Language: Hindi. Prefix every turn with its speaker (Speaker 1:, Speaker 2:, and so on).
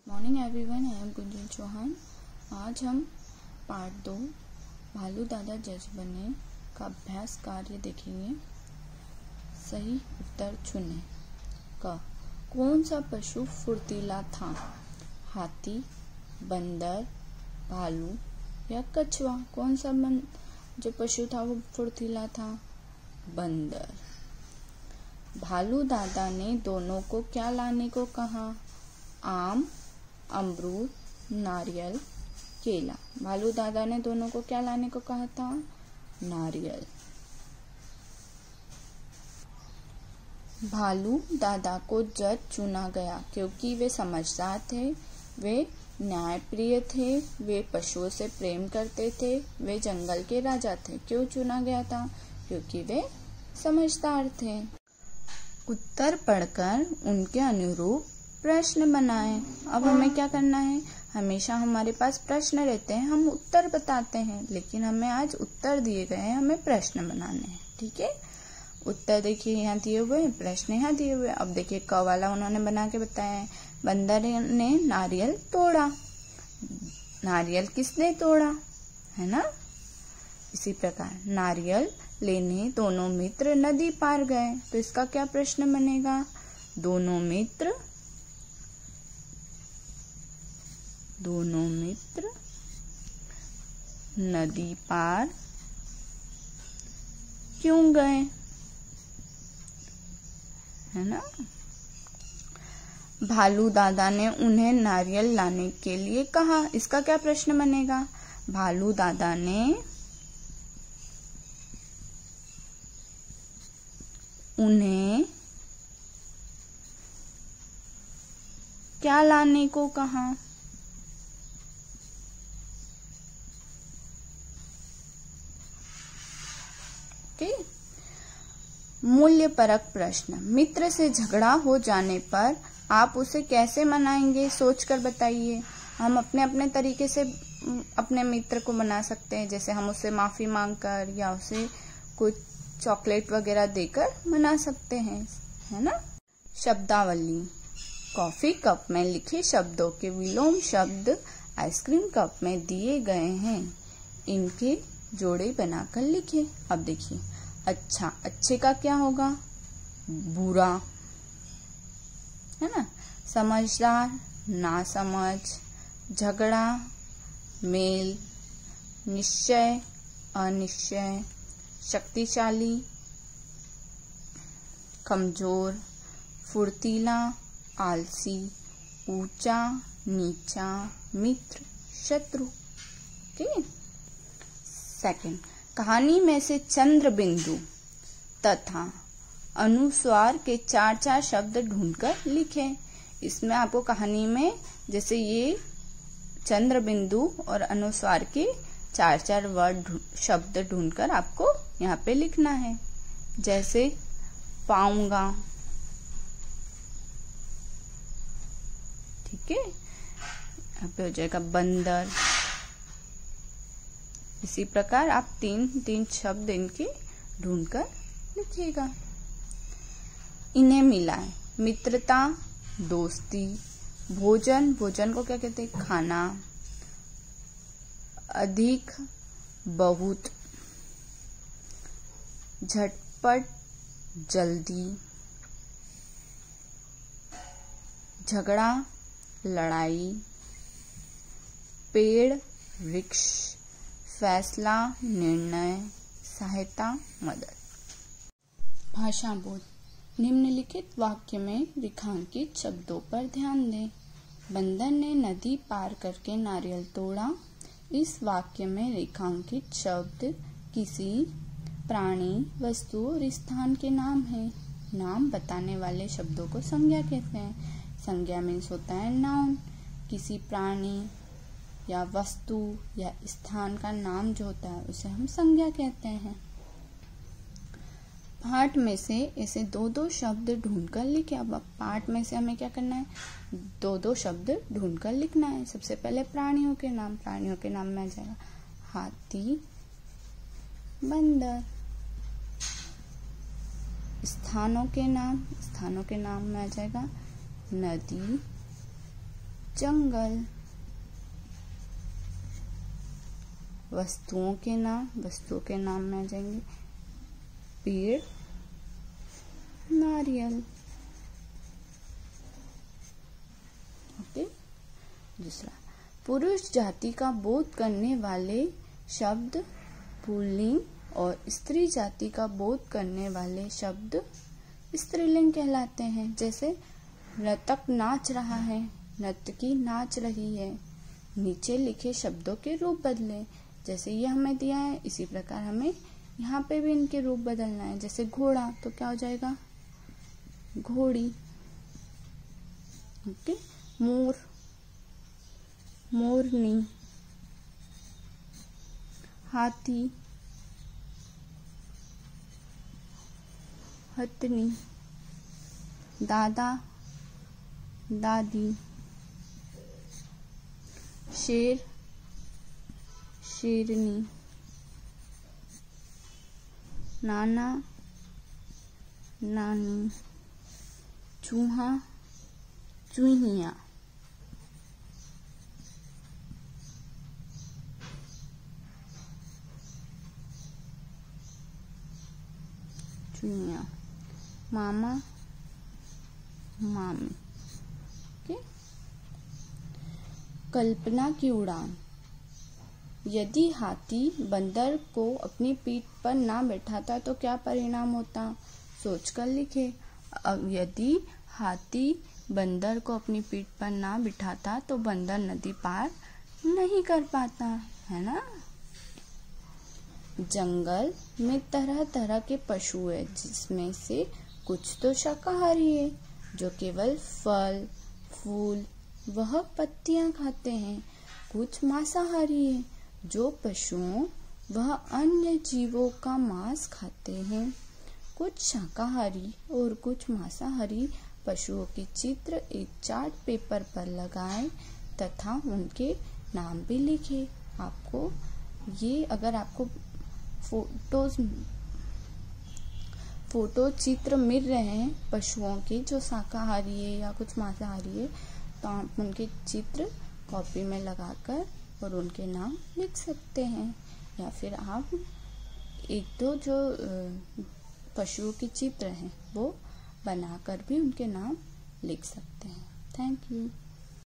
Speaker 1: Morning everyone, I am Gunjan Chauhan. आज हम पार्ट 2 भालू दादा जज बने का अभ्यास कार्य देखेंगे। सही उत्तर चुनें। क कौन सा पशु फुर्तीला था? हाथी, बंदर, भालू या कछुआ? कौन सा जो पशु था वो फुर्तीला था? बंदर। भालू दादा ने दोनों को क्या लाने को कहा? आम, अमरूद, नारियल, केला। भालू दादा ने दोनों को क्या लाने को कहा था? नारियल। भालू दादा को जज चुना गया क्योंकि वे समझदार थे, वे न्यायप्रिय थे, वे पशुओं से प्रेम करते थे, वे जंगल के राजा थे। क्यों चुना गया था? क्योंकि वे समझदार थे। उत्तर पढ़कर उनके अनुरूप प्रश्न बनाएं। अब हमें क्या करना है? हमेशा हमारे पास प्रश्न रहते हैं, हम उत्तर बताते हैं, लेकिन हमें आज उत्तर दिए गए हैं, हमें प्रश्न बनाने हैं। ठीक है, उत्तर देखिए यहाँ दिए हुए, प्रश्न यहाँ दिए हुए। अब देखिए क वाला उन्होंने बना के बताया है। बंदर ने नारियल तोड़ा। नारियल किसने तोड़ा? है ना। इसी प्रकार नारियल लेने दोनों मित्र नदी पार गए। तो इसका क्या प्रश्न बनेगा? दोनों मित्र नदी पार क्यों गए? है ना। भालू दादा ने उन्हें नारियल लाने के लिए कहा। इसका क्या प्रश्न बनेगा? भालू दादा ने उन्हें क्या लाने को कहा? मूल्य परक प्रश्न। मित्र से झगड़ा हो जाने पर आप उसे कैसे मनाएंगे? सोचकर बताइए। हम अपने अपने तरीके से अपने मित्र को मना सकते हैं, जैसे हम उससे माफी मांगकर या उसे कुछ चॉकलेट वगैरह देकर मना सकते हैं, है ना। शब्दावली। कॉफी कप में लिखे शब्दों के विलोम शब्द आइसक्रीम कप में दिए गए हैं। इनके जोड़े बनाकर लिखे। अब देखिए, अच्छा, अच्छे का क्या होगा? बुरा, है ना। समझदार, नासमझ, झगड़ा, मेल, निश्चय, अनिश्चय, शक्तिशाली, कमजोर, फुर्तीला, आलसी, ऊंचा, नीचा, मित्र, शत्रु। ठीक। सेकंड, कहानी में से चंद्र बिंदु तथा अनुस्वार के 4-4 शब्द ढूंढकर लिखें। इसमें आपको कहानी में जैसे ये चंद्र बिंदु और अनुस्वार के 4-4 शब्द ढूंढकर आपको यहाँ पे लिखना है। जैसे पाऊंगा, ठीक है, यहाँ पे हो जाएगा बंदर। इसी प्रकार आप 3 शब्द इनके ढूंढकर लिखिएगा। इन्हें मिलाएं। मित्रता, दोस्ती, भोजन, भोजन को क्या कहते हैं? खाना, अधिक, बहुत, झटपट, जल्दी, झगड़ा, लड़ाई, पेड़, वृक्ष, फैसला, निर्णय, सहायता, मदद। भाषा बोध। निम्नलिखित वाक्य में रेखांकित शब्दों पर ध्यान दें। बंदर ने नदी पार करके नारियल तोड़ा। इस वाक्य में रेखांकित शब्द किसी प्राणी, वस्तु और स्थान के नाम हैं। नाम बताने वाले शब्दों को संज्ञा कहते हैं। संज्ञा मीन्स होता है नाउन। किसी प्राणी या वस्तु या स्थान का नाम जो होता है उसे हम संज्ञा कहते हैं। पाठ में से ऐसे 2-2 शब्द ढूंढकर लिखे। अब पाठ में से हमें क्या करना है? 2-2 शब्द ढूंढकर लिखना है। सबसे पहले प्राणियों के नाम। प्राणियों के नाम में आ जाएगा हाथी, बंदर। स्थानों के नाम। स्थानों के नाम में आ जाएगा नदी, जंगल। वस्तुओं के नाम में आ जाएंगे पेड़, नारियल। ओके। दूसरा, पुरुष जाति का बोध करने वाले शब्द पुल्लिंग और स्त्री जाति का बोध करने वाले शब्द स्त्रीलिंग कहलाते हैं। जैसे नर्तक नाच रहा है, नर्तकी नाच रही है। नीचे लिखे शब्दों के रूप बदलें। जैसे ये हमें दिया है, इसी प्रकार हमें यहाँ पे भी इनके रूप बदलना है। जैसे घोड़ा तो क्या हो जाएगा? घोड़ी। ओके। मोर, मोरनी। हाथी, हथनी। दादा, दादी। शेर, शेरनी। नाना, नानी। चूहा, चूहिया। चूहिया। मामा, मामी। ओके। कल्पना की उड़ान। यदि हाथी बंदर को अपनी पीठ पर ना बैठाता तो क्या परिणाम होता? सोचकर लिखे। अब यदि हाथी बंदर को अपनी पीठ पर ना बिठाता तो बंदर नदी पार नहीं कर पाता, है ना। जंगल में तरह तरह के पशु है, जिसमें से कुछ तो शाकाहारी है, जो केवल फल, फूल वह पत्तियां खाते हैं। कुछ मांसाहारी है, जो पशुओं वह अन्य जीवों का मांस खाते हैं। कुछ शाकाहारी और कुछ मांसाहारी पशुओं के चित्र एक चार्ट पेपर पर लगाएं तथा उनके नाम भी लिखें। आपको ये, अगर आपको फोटो चित्र मिल रहे हैं पशुओं के जो शाकाहारी है या कुछ मांसाहारी है, तो आप उनके चित्र कॉपी में लगाकर और उनके नाम लिख सकते हैं। या फिर आप एक दो जो पशुओं के चित्र हैं वो बनाकर भी उनके नाम लिख सकते हैं। Thank you.